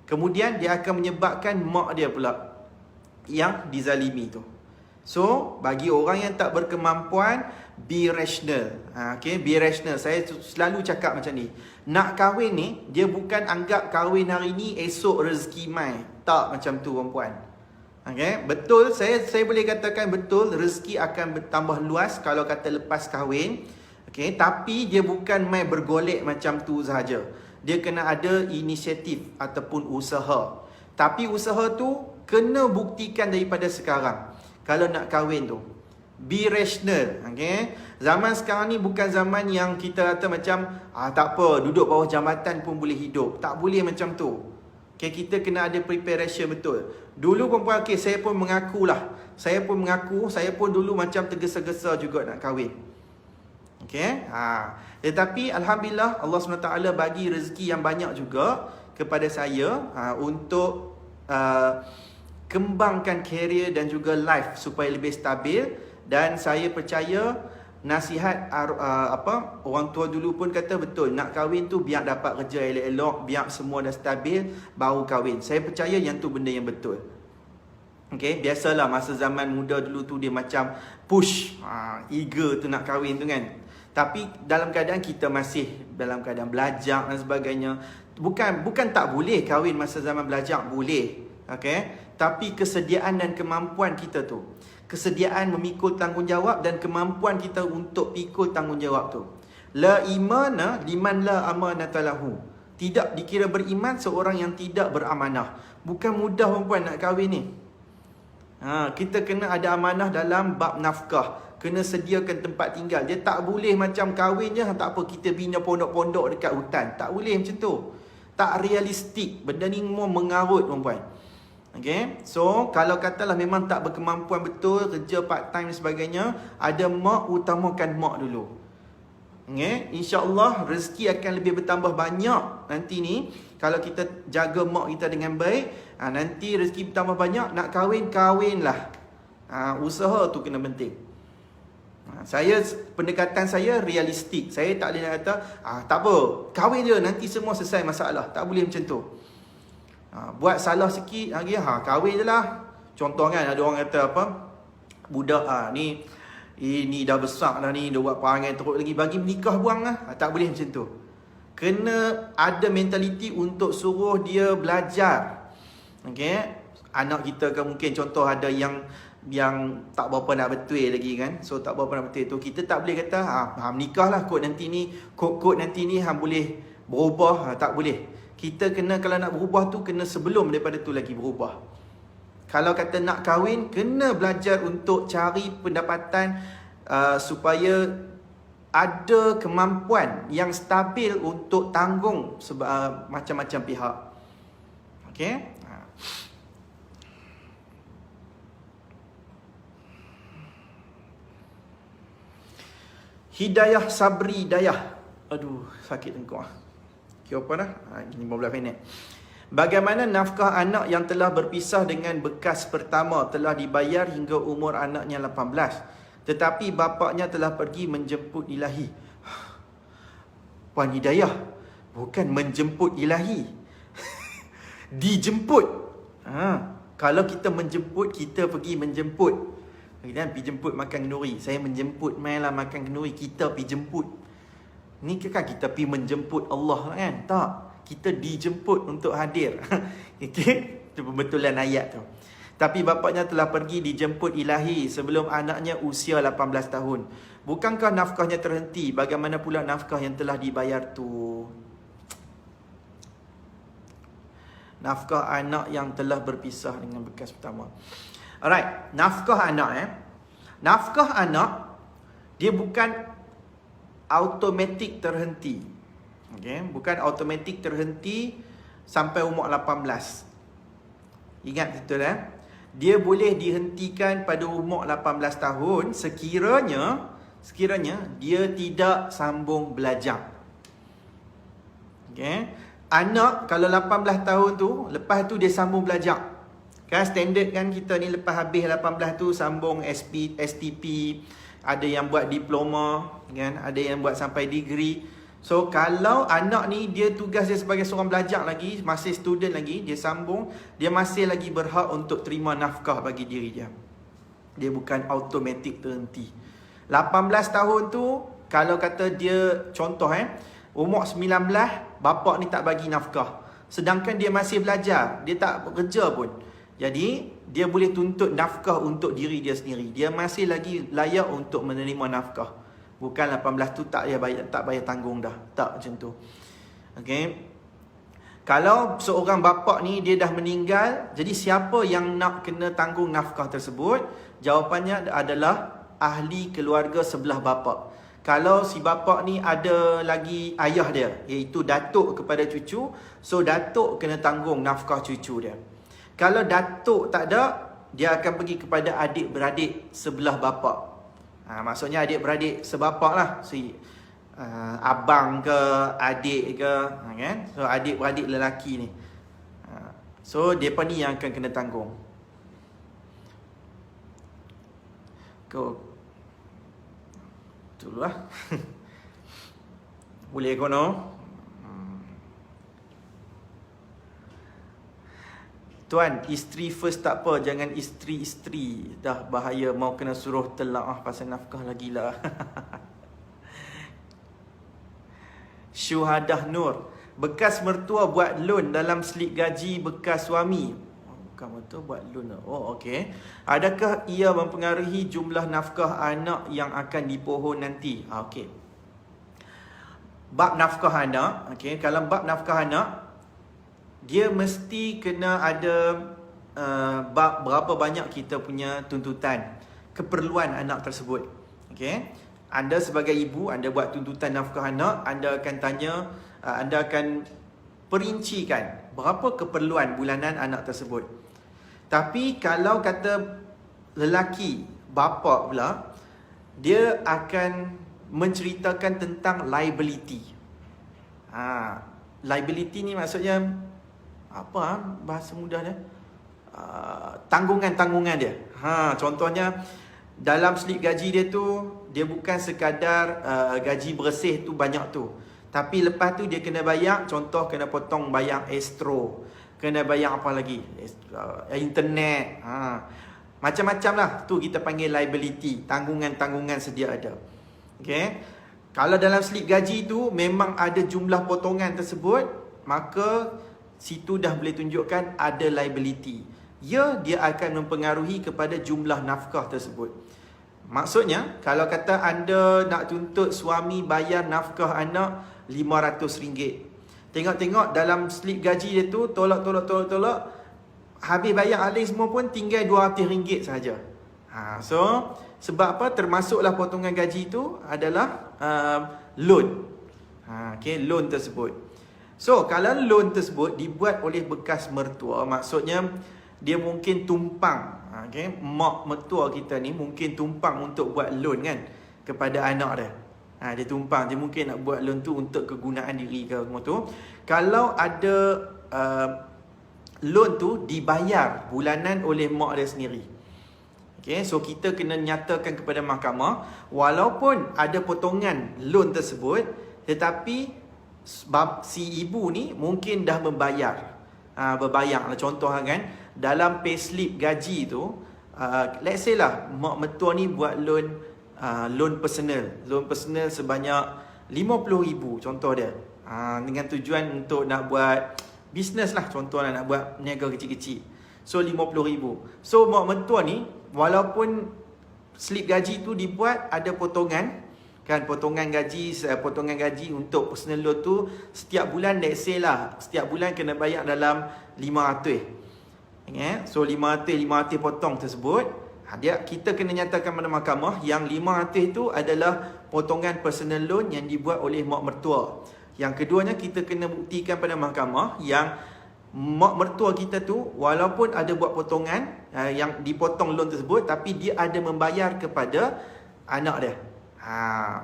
Kemudian dia akan menyebabkan mak dia pula yang dizalimi tu. So, bagi orang yang tak berkemampuan, be rational. Okay, be rational. Saya selalu cakap macam ni. Nak kahwin ni, dia bukan anggap kahwin hari ni, esok rezeki mai. Tak macam tu perempuan. Okay, betul, saya boleh katakan betul, rezeki akan bertambah luas kalau kata lepas kahwin. Okay, tapi dia bukan mai bergolek macam tu sahaja. Dia kena ada inisiatif ataupun usaha. Tapi usaha tu kena buktikan daripada sekarang. Kalau nak kahwin tu, be rational. Okay? Zaman sekarang ni bukan zaman yang kita kata macam tak apa, duduk bawah jambatan pun boleh hidup. Tak boleh macam tu. Okay, kita kena ada preparation betul. Dulu perempuan, okay, saya pun mengakulah. Saya pun dulu macam tergesa-gesa juga nak kahwin. Okay? Tetapi Alhamdulillah Allah SWT bagi rezeki yang banyak juga kepada saya untuk kembangkan career dan juga life supaya lebih stabil. Dan saya percaya nasihat orang tua dulu pun kata betul, nak kahwin tu biar dapat kerja elok-elok, biar semua dah stabil baru kahwin. Saya percaya yang tu benda yang betul. Okay, biasalah masa zaman muda dulu tu dia macam push, eager tu nak kahwin tu kan. Tapi dalam keadaan kita masih dalam keadaan belajar dan sebagainya. Bukan tak boleh kahwin masa zaman belajar, boleh. Okay, tapi kesediaan dan kemampuan kita tu, kesediaan memikul tanggungjawab dan kemampuan kita untuk pikul tanggungjawab tu. La imana liman la amanata lahu. Tidak dikira beriman seorang yang tidak beramanah. Bukan mudah perempuan nak kahwin ni. Kita kena ada amanah dalam bab nafkah. Kena sediakan tempat tinggal. Dia tak boleh macam kahwin je, tak apa kita bina pondok-pondok dekat hutan. Tak boleh macam tu. Tak realistik. Benda ni mau mengarut perempuan. Okay, so kalau katalah memang tak berkemampuan betul, kerja part time dan sebagainya, ada mak, utamakan mak dulu. Okay, InsyaAllah rezeki akan lebih bertambah banyak nanti ni. Kalau kita jaga mak kita dengan baik, nanti rezeki bertambah banyak. Nak kahwin, kahwinlah. Usaha tu kena penting. Pendekatan saya realistik. Saya tak boleh nak kata tak apa, kahwin je nanti semua selesai masalah. Tak boleh macam tu. Buat salah sikit lagi, kahwin je lah. Contoh kan, ada orang kata apa, budak ni ini dah besar dah ni, dah buat perangai teruk lagi, bagi menikah buang lah. Tak boleh macam tu. Kena ada mentaliti untuk suruh dia belajar. Okay, anak kita kan mungkin contoh ada yang tak berapa nak betul lagi kan. So tak berapa nak betul tu, kita tak boleh kata menikah lah kot nanti ni, kot nanti ni boleh berubah. Tak boleh. Kita kena, kalau nak berubah tu kena sebelum daripada tu lagi berubah. Kalau kata nak kahwin, kena belajar untuk cari pendapatan supaya ada kemampuan yang stabil untuk tanggung macam-macam pihak. Okay? Hidayah Sabri Dayah. Aduh, sakit tengkuk. Apa dah? 15 minit. Bagaimana nafkah anak yang telah berpisah dengan bekas pertama telah dibayar hingga umur anaknya 18, tetapi bapaknya telah pergi menjemput ilahi? Puan Hidayah, bukan menjemput ilahi. Dijemput. Kalau kita menjemput, kita pergi menjemput. Kita pergi jemput makan kenduri. Saya menjemput mainlah makan kenduri, kita pergi jemput. Ni kan kita pergi menjemput Allah kan? Tak. Kita dijemput untuk hadir. Okay? Itu pembetulan ayat tu. Tapi bapaknya telah pergi dijemput ilahi sebelum anaknya usia 18 tahun. Bukankah nafkahnya terhenti? Bagaimana pula nafkah yang telah dibayar tu? Nafkah anak yang telah berpisah dengan bekas pertama. Alright. Nafkah anak Nafkah anak, dia bukan automatik terhenti. Okay? Bukan automatik terhenti sampai umur 18. Ingat betul Dia boleh dihentikan pada umur 18 tahun sekiranya dia tidak sambung belajar. Okay? Anak kalau 18 tahun tu, lepas tu dia sambung belajar. Kan standard kan kita ni lepas habis 18 tu sambung STP, ada yang buat diploma kan, ada yang buat sampai degree. So kalau anak ni dia tugas dia sebagai seorang belajar lagi, masih student lagi, dia sambung, dia masih lagi berhak untuk terima nafkah bagi diri dia. Dia bukan automatik terhenti. 18 tahun tu, kalau kata dia, contoh umur 19, bapak ni tak bagi nafkah. Sedangkan dia masih belajar, dia tak bekerja pun. Jadi, dia boleh tuntut nafkah untuk diri dia sendiri. Dia masih lagi layak untuk menerima nafkah. Bukan 18 tu tak bayar tanggung dah. Tak macam tu. Okay. Kalau seorang bapa ni dia dah meninggal, jadi siapa yang nak kena tanggung nafkah tersebut? Jawapannya adalah ahli keluarga sebelah bapa. Kalau si bapa ni ada lagi ayah dia, iaitu datuk kepada cucu, so datuk kena tanggung nafkah cucu dia. Kalau datuk tak ada, dia akan pergi kepada adik-beradik sebelah bapa. Maksudnya adik-beradik sebapak lah. Abang ke, adik ke, kan? So adik-beradik lelaki ni. So depa ni yang akan kena tanggung. Betul lah. Boleh kono. Tuan, isteri first tak apa, jangan isteri-isteri. Dah bahaya, mau kena suruh telaah pasal nafkah lagi lah. Syuhadah Nur, bekas mertua buat loan dalam slip gaji bekas suami. Bukan mertua buat loan. Oh, okey. Adakah ia mempengaruhi jumlah nafkah anak yang akan dipohon nanti? Okey. Bab nafkah anak, okey, kalau bab nafkah anak, dia mesti kena ada bab berapa banyak kita punya tuntutan, keperluan anak tersebut. Okey. Anda sebagai ibu, anda buat tuntutan nafkah anak, anda akan tanya, anda akan perincikan berapa keperluan bulanan anak tersebut. Tapi kalau kata lelaki, bapa pula, dia akan menceritakan tentang liability. Liability ni maksudnya apa bahasa mudahnya? Tanggungan-tanggungan dia. Contohnya dalam slip gaji dia tu, dia bukan sekadar gaji bersih tu banyak tu. Tapi lepas tu dia kena bayar, contoh kena potong bayar estro, kena bayar apa lagi? Internet. Macam-macam lah. Tu kita panggil liability. Tanggungan-tanggungan sedia ada. Okay. Kalau dalam slip gaji tu memang ada jumlah potongan tersebut, maka situ dah boleh tunjukkan ada liability. Ya, dia akan mempengaruhi kepada jumlah nafkah tersebut. Maksudnya, kalau kata anda nak tuntut suami bayar nafkah anak RM500, tengok-tengok dalam slip gaji dia tu, tolak, habis bayar alih semua pun tinggal RM200 sahaja. So, sebab apa? Termasuklah potongan gaji tu adalah loan. Okay, loan tersebut. So, kalau loan tersebut dibuat oleh bekas mertua, maksudnya dia mungkin tumpang. Okay, mak mertua kita ni mungkin tumpang untuk buat loan kan kepada anak dia. Dia tumpang, dia mungkin nak buat loan tu untuk kegunaan diri ke semua tu. Kalau ada loan tu dibayar bulanan oleh mak dia sendiri. Okay, so kita kena nyatakan kepada mahkamah, walaupun ada potongan loan tersebut, tetapi si ibu ni mungkin dah membayar. Berbayar lah, contoh kan, dalam payslip gaji tu, let's say lah mak mertua ni buat loan personal sebanyak RM50,000 contoh dia, dengan tujuan untuk nak buat bisnes lah, contoh lah nak buat niaga kecil-kecil. So RM50,000. So mak mertua ni, walaupun slip gaji tu dibuat ada potongan kan, potongan gaji untuk personal loan tu setiap bulan, let's say lah setiap bulan kena bayar dalam RM500. So 500 potong tersebut, kita kena nyatakan pada mahkamah yang 500 tu adalah potongan personal loan yang dibuat oleh mak mertua. Yang keduanya, kita kena buktikan pada mahkamah yang mak mertua kita tu walaupun ada buat potongan yang dipotong loan tersebut, tapi dia ada membayar kepada anak dia.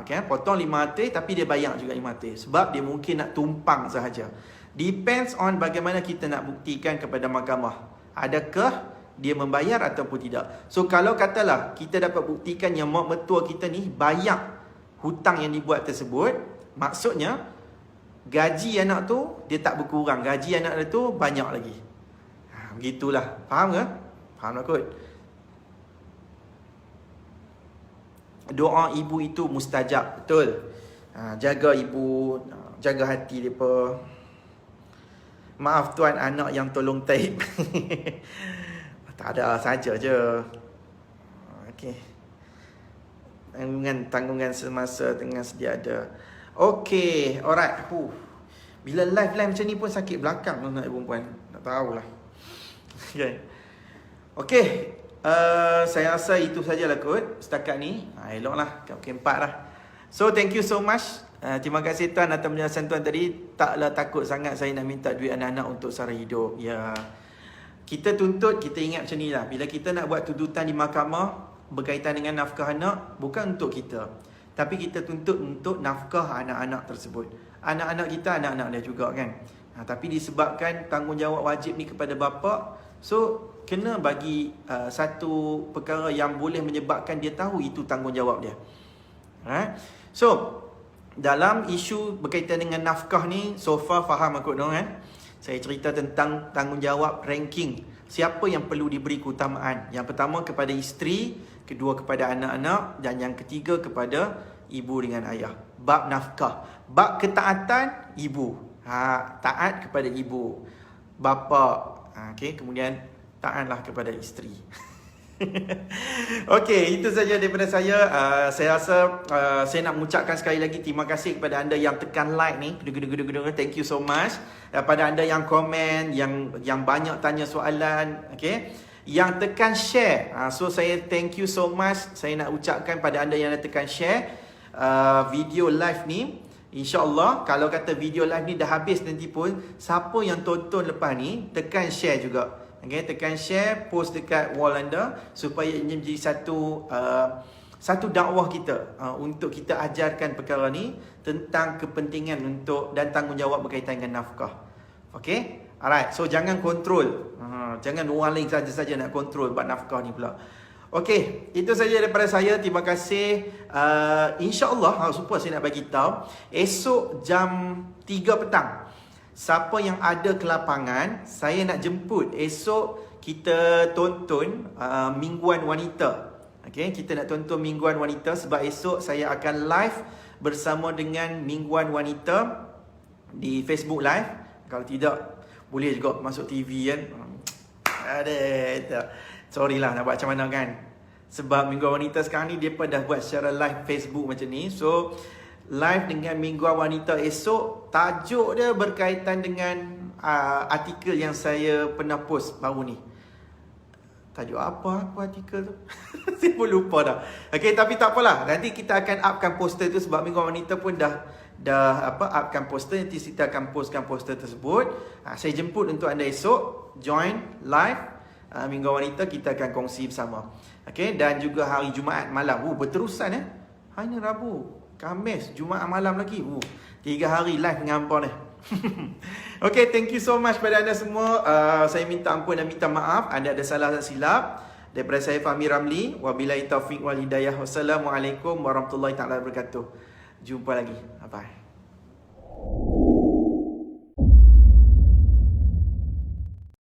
Okay, potong 500 tapi dia bayar juga 500 sebab dia mungkin nak tumpang sahaja. Depends on bagaimana kita nak buktikan kepada mahkamah, adakah dia membayar ataupun tidak. So kalau katalah kita dapat buktikan yang mak mertua kita ni bayar hutang yang dibuat tersebut, maksudnya gaji anak tu dia tak berkurang, gaji anak dia tu banyak lagi. Begitulah. Faham ke? Faham tak kot? doa ibu itu mustajab. Betul. Jaga ibu, jaga hati mereka. Maaf tuan anak yang tolong taib. Tak ada, saja je. Okey. Tanggungan semasa dengan sedia ada. Okey, alright. Bila live macam ni pun sakit belakang nak ibu puan. Tak tahulah. Okey. Saya rasa itu sajalah kot setakat ni. Eloklah, pukul 4 lah. So thank you so much. Terima kasih tuan atas penjelasan tuan tadi. Taklah takut sangat saya nak minta duit anak-anak untuk sara hidup. Ya. Kita tuntut, kita ingat macam ni lah. Bila kita nak buat tuntutan di mahkamah berkaitan dengan nafkah anak, bukan untuk kita, tapi kita tuntut untuk nafkah anak-anak tersebut. Anak-anak kita, anak-anak dia juga kan. Tapi disebabkan tanggungjawab wajib ni kepada bapa, so kena bagi satu perkara yang boleh menyebabkan dia tahu itu tanggungjawab dia. So dalam isu berkaitan dengan nafkah ni, so far faham aku dong kan? Saya cerita tentang tanggungjawab ranking. Siapa yang perlu diberi keutamaan? Yang pertama kepada isteri, kedua kepada anak-anak, dan yang ketiga kepada ibu dengan ayah. Bab nafkah. Bab ketaatan, ibu. Taat kepada ibu. Bapa. Okay, kemudian taatlah kepada isteri. Okey, itu saja daripada saya. Saya rasa saya nak mengucapkan sekali lagi terima kasih kepada anda yang tekan like ni. Thank you so much. Daripada anda yang komen, yang banyak tanya soalan, okey. Yang tekan share. So saya thank you so much. Saya nak ucapkan pada anda yang tekan share video live ni. InsyaAllah kalau kata video live ni dah habis nanti pun, siapa yang tonton lepas ni tekan share juga. Okay, tekan share, post dekat wall anda supaya ini menjadi satu dakwah kita untuk kita ajarkan perkara ni tentang kepentingan untuk dan tanggungjawab berkaitan dengan nafkah. Okay, alright. So jangan kontrol, jangan orang lain saja nak kontrol buat nafkah ni pula. Okay, itu saja daripada saya. Terima kasih. InsyaAllah, supaya saya nak bagi tahu, esok jam 3 petang. Siapa yang ada ke lapangan, saya nak jemput. Esok kita tonton Mingguan Wanita. Okay, kita nak tonton Mingguan Wanita sebab esok saya akan live bersama dengan Mingguan Wanita di Facebook Live. Kalau tidak, boleh juga masuk TV kan. Sorry lah nak buat macam mana kan. Sebab Mingguan Wanita sekarang ni dia dah buat secara live Facebook macam ni. So live dengan Mingguan Wanita esok, tajuk dia berkaitan dengan artikel yang saya pernah post baru ni. Tajuk apa artikel tu? Saya pun lupa dah. Okay, tapi tak apalah. Nanti kita akan upkan poster tu sebab Mingguan Wanita pun dah upkan poster. Nanti kita akan postkan poster tersebut. Saya jemput untuk anda esok. Join live Mingguan Wanita, kita akan kongsi bersama. Okay, dan juga hari Jumaat malam. Berterusan hari ni Rabu, Khamis, Jumaat malam lagi. 3 hari live dengan hampa ni. Okay, thank you so much pada anda semua. Saya minta ampun dan minta maaf anda ada salah dan silap. Daripada saya Fahmi Ramli, wabillahi taufiq wal hidayah. Wassalamualaikum warahmatullahi taala wabarakatuh. Jumpa lagi. Bye bye.